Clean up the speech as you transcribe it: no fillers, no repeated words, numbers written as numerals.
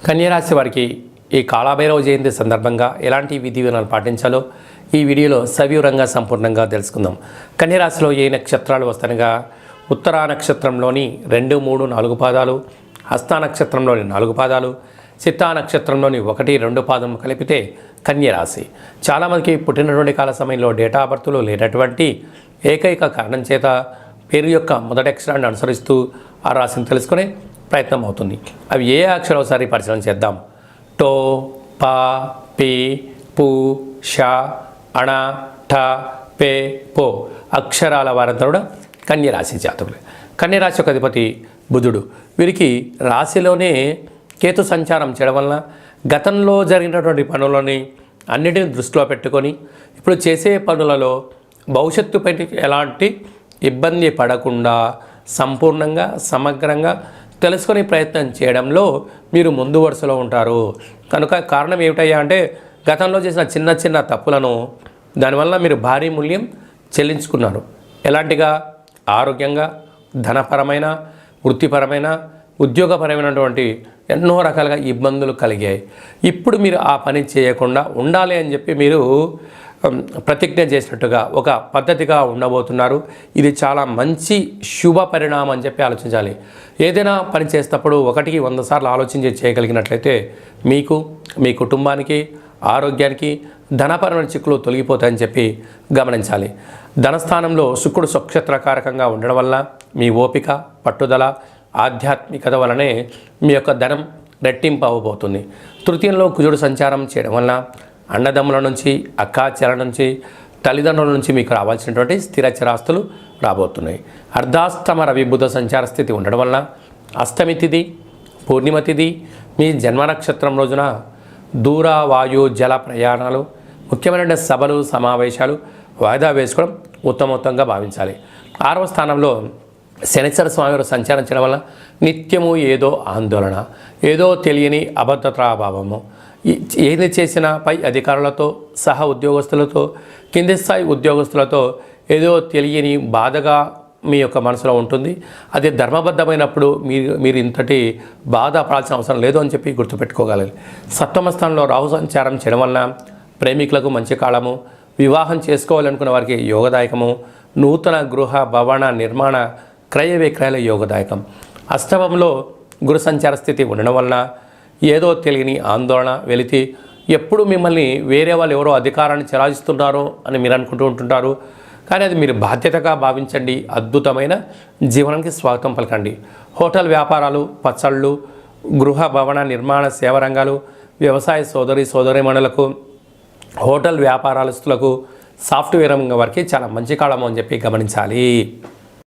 కన్యరాశి వారికి ఈ కాళభైరవ జయంతి సందర్భంగా ఎలాంటి విధి విధానాలు పాటించాలో ఈ వీడియోలో సవివరంగా సంపూర్ణంగా తెలుసుకుందాం. కన్యరాశిలో ఏ నక్షత్రాలు వస్తాయనగా ఉత్తరా నక్షత్రంలోని 2, 3, 4 పాదాలు, హస్తా నక్షత్రంలోని 4 పాదాలు, చిత్తా నక్షత్రంలోని 1, 2 పాదం కలిపితే కన్యరాశి. చాలామందికి పుట్టినటువంటి కాల సమయంలో డేటా ఆఫ్ బర్త్లో లేనటువంటి ఏకైక కారణం చేత పేరు యొక్క మొదటి అక్షరాన్ని అనుసరిస్తూ ఆ రాశిని తెలుసుకునే ప్రయత్నం అవుతుంది. అవి ఏ అక్షరం ఒకసారి పరిశీలన చేద్దాం. టో, పా, పి, పు, ష, అణ, ఠ, పే, పో అక్షరాల వారంతా కూడా కన్యరాశి జాతకులు. కన్యరాశి యొక్క అధిపతి బుధుడు. వీరికి రాశిలోనే కేతు సంచారం చేయడం వలన గతంలో జరిగినటువంటి పనులని అన్నిటిని దృష్టిలో పెట్టుకొని ఇప్పుడు చేసే పనులలో భవిష్యత్తుపై ఎలాంటి ఇబ్బంది పడకుండా సంపూర్ణంగా సమగ్రంగా తెలుసుకునే ప్రయత్నం చేయడంలో మీరు ముందు వరుసలో ఉంటారు. కనుక కారణం ఏమిటయ్యా అంటే గతంలో చేసిన చిన్న చిన్న తప్పులను దానివల్ల మీరు భారీ మూల్యం చెల్లించుకున్నారు. ఎలాంటిగా ఆరోగ్యంగా, ధనపరమైన, వృత్తిపరమైన, ఉద్యోగపరమైనటువంటి ఎన్నో రకాలుగా ఇబ్బందులు కలిగాయి. ఇప్పుడు మీరు ఆ పని చేయకుండా ఉండాలి అని చెప్పి మీరు ప్రతిజ్ఞ చేసినట్టుగా ఒక పద్ధతిగా ఉండబోతున్నారు. ఇది చాలా మంచి శుభ పరిణామం అని చెప్పి ఆలోచించాలి. ఏదైనా పని చేసేటప్పుడు 1కి 100 సార్లు ఆలోచించి చేయగలిగినట్లయితే మీకు, మీ కుటుంబానికి, ఆరోగ్యానికి ధనపరమైన చిక్కులు తొలగిపోతాయని చెప్పి గమనించాలి. ధనస్థానంలో శుక్రుడు స్వక్షేత్రకారకంగా ఉండడం వల్ల మీ ఓపిక, పట్టుదల, ఆధ్యాత్మికత వలనే మీ యొక్క ధనం రెట్టింపు అవ్వబోతుంది. తృతీయంలో కుజుడు సంచారం చేయడం వల్ల అన్నదమ్ముల నుంచి, అక్కాచెల నుంచి, తల్లిదండ్రుల నుంచి మీకు రావాల్సినటువంటి స్థిర చిరాస్తులు రాబోతున్నాయి. అర్ధాష్టమ రవి బుధ సంచార స్థితి ఉండడం వల్ల అష్టమి తిథి, పూర్ణిమ తిథి, మీ జన్మ నక్షత్రం రోజున దూర, వాయు, జల ప్రయాణాలు, ముఖ్యమైన సభలు, సమావేశాలు వాయిదా వేసుకోవడం ఉత్తమోత్తంగా భావించాలి. 6వ స్థానంలో శనిశ్చర స్వామివారు సంచారం చేయడం వల్ల నిత్యము ఏదో ఆందోళన, ఏదో తెలియని అభద్రతాభావము, ఏది చేసినా పై అధికారులతో, సహా ఉద్యోగస్తులతో, కింది స్థాయి ఉద్యోగస్తులతో ఏదో తెలియని బాధగా మీ యొక్క మనసులో ఉంటుంది. అది ధర్మబద్ధమైనప్పుడు మీరు ఇంతటి బాధ పడాల్సిన అవసరం లేదు అని చెప్పి గుర్తుపెట్టుకోగలరు. సప్తమ స్థానంలో రాహు సంచారం చేయడం వలన ప్రేమికులకు మంచి కాలము, వివాహం చేసుకోవాలనుకున్న వారికి యోగదాయకము, నూతన గృహ భవన నిర్మాణ క్రయ విక్రయాల యోగదాయకం. అష్టమంలో గురు సంచార స్థితి ఉండడం వలన ఏదో తెలియని ఆందోళన వెలితి, ఎప్పుడు మిమ్మల్ని వేరే వాళ్ళు ఎవరో అధికారాన్ని చెలాయిస్తున్నారో అని మీరు అనుకుంటూ ఉంటుంటారు. కానీ అది మీరు బాధ్యతగా భావించండి. అద్భుతమైన జీవనానికి స్వాగతం పలకండి. హోటల్ వ్యాపారాలు, పచ్చళ్ళు, గృహ భవన నిర్మాణ సేవ రంగాలు, వ్యవసాయ సోదరీమణులకు, హోటల్ వ్యాపారాలస్తులకు, సాఫ్ట్వేర్ రంగం వారికి చాలా మంచి కాలము అని చెప్పి గమనించాలి.